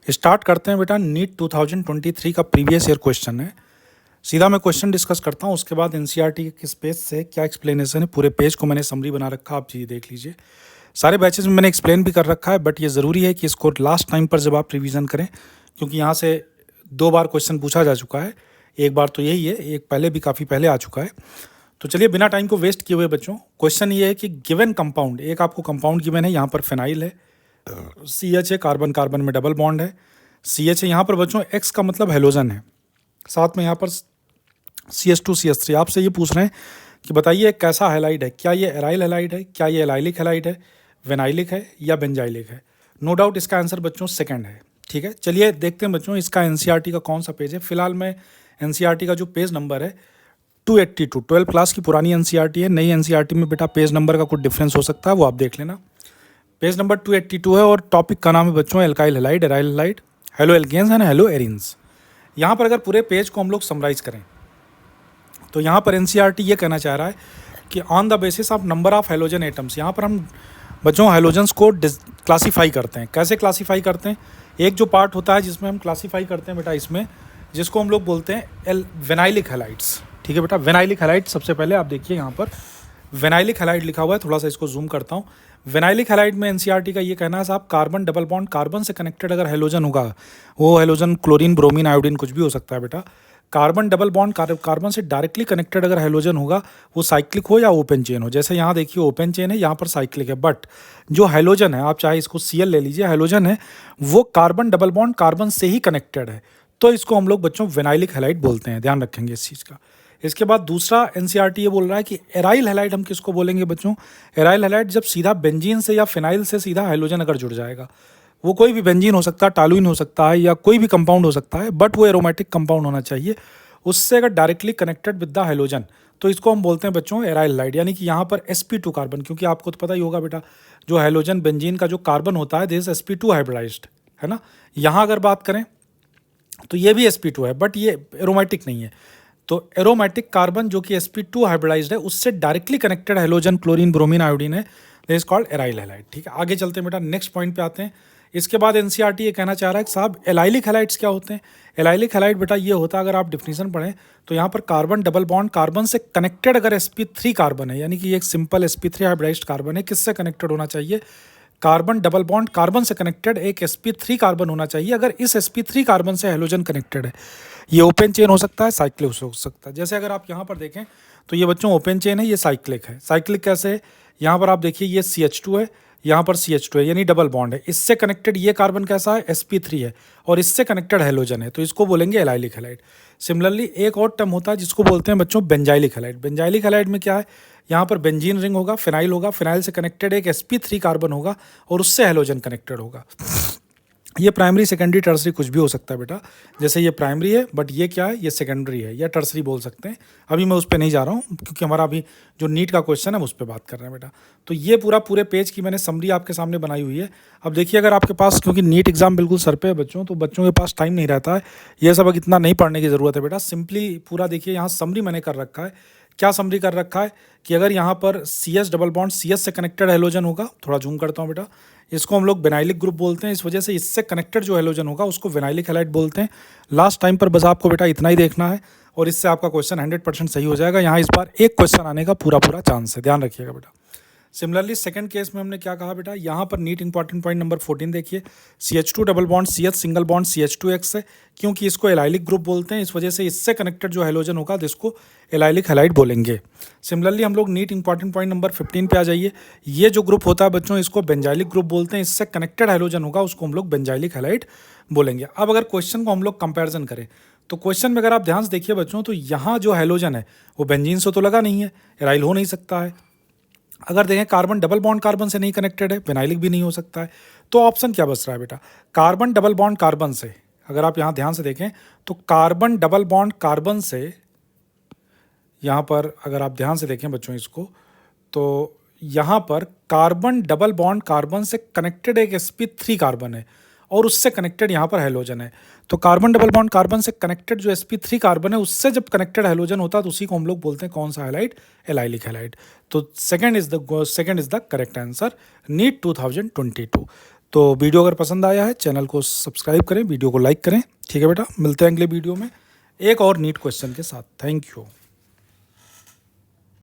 Start करते हैं बेटा। नीट 2023 का प्रीवियस ईयर क्वेश्चन है। सीधा मैं क्वेश्चन डिस्कस करता हूँ, उसके बाद एनसीईआरटी के किस पेज से क्या एक्सप्लेनेशन है। पूरे पेज को मैंने समरी बना रखा, आप चीज़ देख लीजिए। सारे बैचेस में मैंने एक्सप्लेन भी कर रखा है, बट ये ज़रूरी है कि इसको लास्ट टाइम पर जब आप रिवीजन करें, क्योंकि यहाँ से 2 बार क्वेश्चन पूछा जा चुका है। एक बार तो यही है, एक पहले भी काफ़ी पहले आ चुका है। तो चलिए बिना टाइम को वेस्ट किए हुए बच्चों, क्वेश्चन ये है कि गिवन कंपाउंड, एक आपको कंपाउंड गिवन है, यहाँ पर फिनाइल है, CH है, कार्बन कार्बन में डबल बॉन्ड है, CH है। यहाँ पर बच्चों X का मतलब हेलोजन है, साथ में यहाँ पर CH2 CH3। आपसे ये पूछ रहे हैं कि बताइए कैसा हैलाइड है, क्या ये एराइल हैलाइड है, क्या ये एलाइलिक हैलाइड है, विनाइलिक है या बेंजाइलिक है। नो डाउट इसका आंसर बच्चों सेकंड है। ठीक है, चलिए देखते हैं बच्चों इसका एनसीईआरटी का कौन सा पेज है। फिलहाल मैं एनसीईआरटी का जो पेज नंबर है 282, 12 क्लास की पुरानी एनसीईआरटी है। नई एनसीईआरटी में बेटा पेज नंबर का कुछ डिफरेंस हो सकता है, वो आप देख लेना। पेज नंबर 282 है और टॉपिक का नाम है बच्चों alkyl halide, aryl halide, halo alkanes and halo arenes. यहाँ पर अगर पूरे पेज को हम लोग समराइज करें तो यहाँ पर एनसीईआरटी ये कहना चाह रहा है कि on the basis of number of halogen atoms, यहाँ पर हम बच्चों हेलोजन्स को क्लासीफाई करते हैं। कैसे क्लासीफाई करते हैं, एक जो पार्ट होता है जिसमें हम क्लासीफाई करते हैं बेटा इसमें, जिसको हम लोग बोलते हैं विनाइलिक हैलाइड्स। ठीक है बेटा, विनाइलिक हैलाइड सबसे पहले आप देखिए, यहाँ पर विनाइलिक हैलाइड लिखा हुआ है, थोड़ा सा इसको जूम करता हूँ। विनाइलिक हैलाइड में एनसीईआरटी का ये कहना है साहब, कार्बन डबल बॉन्ड कार्बन से कनेक्टेड अगर हेलोजन होगा, वो हेलोजन क्लोरीन, ब्रोमीन, आयोडीन कुछ भी हो सकता है बेटा। कार्बन डबल बॉन्ड कार्बन से डायरेक्टली कनेक्टेड अगर हेलोजन होगा, वो साइक्लिक हो या ओपन चेन हो। जैसे यहाँ देखिए ओपन चेन है, यहाँ पर साइक्लिक है, बट जो हेलोजन है, आप चाहे इसको Cl ले लीजिए, हेलोजन है वो कार्बन डबल बॉन्ड कार्बन से ही कनेक्टेड है, तो इसको हम लोग बच्चों विनाइलिक हैलाइड बोलते हैं। ध्यान रखेंगे इस चीज़ का। इसके बाद दूसरा एनसीईआरटी ये बोल रहा है कि एराइल हैलाइड हम किसको बोलेंगे बच्चों। एराइल हैलाइड जब सीधा बेंजीन से या फिनाइल से सीधा हेलोजन अगर जुड़ जाएगा, वो कोई भी बेंजीन हो सकता है, टालुइन हो सकता है, या कोई भी कंपाउंड हो सकता है, बट वो एरोमेटिक कंपाउंड होना चाहिए। उससे अगर directly connected with the halogen, तो इसको हम बोलते हैं बच्चों एराइल हैलाइड। यानी कि यहाँ पर sp2 कार्बन, क्योंकि आपको तो पता ही होगा बेटा, जो हेलोजन बेंजीन का जो कार्बन होता है दिस sp2 हाइब्रिडाइज्ड है ना। यहाँ अगर बात करें तो ये भी sp2 है, बट ये एरोमेटिक नहीं है। तो एरोमेटिक कार्बन जो कि sp2 हाइब्रिडाइज्ड है, उससे directly connected halogen chlorine, bromine, iodine है, this is called aryl halide. ठीक है, आगे चलते हैं बेटा, नेक्स्ट पॉइंट पे आते हैं। इसके बाद एनसीईआरटी ये कहना चाह रहा है कि साहब एलाइलिक हैलाइड्स क्या होते हैं। एलाइलिक हैलाइड बेटा ये होता है, अगर आप डिफिनीशन पढ़ें तो यहाँ पर कार्बन डबल बॉन्ड कार्बन से कनेक्टेड अगर sp3 कार्बन है, यानी कि ये एक सिंपल sp3 हाइब्रिडाइज्ड कार्बन है, किससे कनेक्टेड होना चाहिए, कार्बन डबल बॉन्ड कार्बन से कनेक्टेड एक sp3 कार्बन होना चाहिए। अगर इस sp3 कार्बन से हेलोजन कनेक्टेड है, ये ओपन चेन हो सकता है, साइक्लिक हो सकता है। जैसे अगर आप यहाँ पर देखें तो ये बच्चों ओपन चेन है, ये साइक्लिक है। साइक्लिक कैसे है, यहाँ पर आप देखिए ये CH2 है, यहाँ पर CH2 है, यानी डबल बॉन्ड है। इससे कनेक्टेड ये कार्बन कैसा है, sp3 है, और इससे कनेक्टेड हेलोजन है, तो इसको बोलेंगे एलाइलिक हैलाइड। सिमिलरली एक और टर्म होता है जिसको बोलते हैं बच्चों बेंजाइलिक हैलाइड। बेंजाइलिक हैलाइड में क्या है, यहाँ पर बेंजीन रिंग होगा, फिनाइल होगा, फिनाइल से कनेक्टेड एक sp3 कार्बन होगा और उससे हेलोजन कनेक्टेड होगा। ये प्राइमरी, सेकेंडरी, टर्सरी कुछ भी हो सकता है बेटा। जैसे ये प्राइमरी है, बट ये क्या है, ये सेकेंडरी है, या टर्सरी बोल सकते हैं। अभी मैं उस पर नहीं जा रहा हूँ, क्योंकि हमारा अभी जो नीट का क्वेश्चन है उस पर बात कर रहे हैं बेटा। तो ये पूरे पेज की मैंने समरी आपके सामने बनाई हुई है। अब देखिए, अगर आपके पास, क्योंकि नीट एग्जाम बिल्कुल सर पे है बच्चों, तो बच्चों के पास टाइम नहीं रहता है, ये सब इतना नहीं पढ़ने की ज़रूरत है बेटा। सिंपली पूरा देखिए, यहाँ समरी मैंने कर रखा है। क्या समरी कर रखा है कि अगर यहाँ पर CH डबल बॉन्ड CS से कनेक्टेड हेलोजन होगा, थोड़ा जूम करता हूँ बेटा, इसको हम लोग विनाइलिक ग्रुप बोलते हैं। इस वजह से इससे कनेक्टेड जो हेलोजन होगा उसको विनाइलिक हैलाइड बोलते हैं। लास्ट टाइम पर बस आपको बेटा इतना ही देखना है और इससे आपका क्वेश्चन 100% सही हो जाएगा। यहाँ इस बार एक क्वेश्चन आने का पूरा चांस है, ध्यान रखिएगा बेटा। सिमिलरली सेकंड केस में हमने क्या कहा बेटा, यहाँ पर नीट इंपॉर्टेंट पॉइंट नंबर 14 देखिए, CH2 double bond CH single bond CH2X है, क्योंकि इसको एलाइलिक ग्रुप बोलते हैं। इस वजह से इससे कनेक्टेड जो हेलोजन होगा जिसको एलाइलिक हैलाइड बोलेंगे। सिमिलरली हम लोग नीट इंपॉर्टेंट पॉइंट नंबर 15 पे आ जाइए। ये जो ग्रुप होता है बच्चों, इसको बेंजाइलिक ग्रुप बोलते हैं। इससे कनेक्टेड हेलोजन होगा उसको हम लोग बेंजाइलिक हैलाइड बोलेंगे। अब अगर क्वेश्चन को हम लोग कंपेरिजन करें तो क्वेश्चन में अगर आप ध्यान से देखिए बच्चों, तो यहाँ जो हेलोजन है वो बेंजीन से तो लगा नहीं है, एराइल हो नहीं सकता है। अगर देखें कार्बन डबल बॉन्ड कार्बन से नहीं कनेक्टेड है, विनाइलिक भी नहीं हो सकता है। तो ऑप्शन क्या बच रहा है बेटा, कार्बन डबल बॉन्ड कार्बन से। अगर आप यहाँ ध्यान से देखें तो कार्बन डबल बॉन्ड कार्बन से, यहाँ पर अगर आप ध्यान से देखें बच्चों इसको, तो यहाँ पर कार्बन डबल बॉन्ड कार्बन से कनेक्टेड एक sp3 कार्बन है और उससे कनेक्टेड यहाँ पर हेलोजन है। तो कार्बन डबल बॉन्ड कार्बन से कनेक्टेड जो sp3 कार्बन है, उससे जब कनेक्टेड हेलोजन होता है तो उसी को हम लोग बोलते हैं कौन सा हैलाइड, एलाइलिक हैलाइड। तो second is the correct answer, NEET 2022। तो वीडियो अगर पसंद आया है चैनल को सब्सक्राइब करें, वीडियो को लाइक करें। ठीक है बेटा, मिलते हैं अगले वीडियो में एक और नीट क्वेश्चन के साथ। Thank you.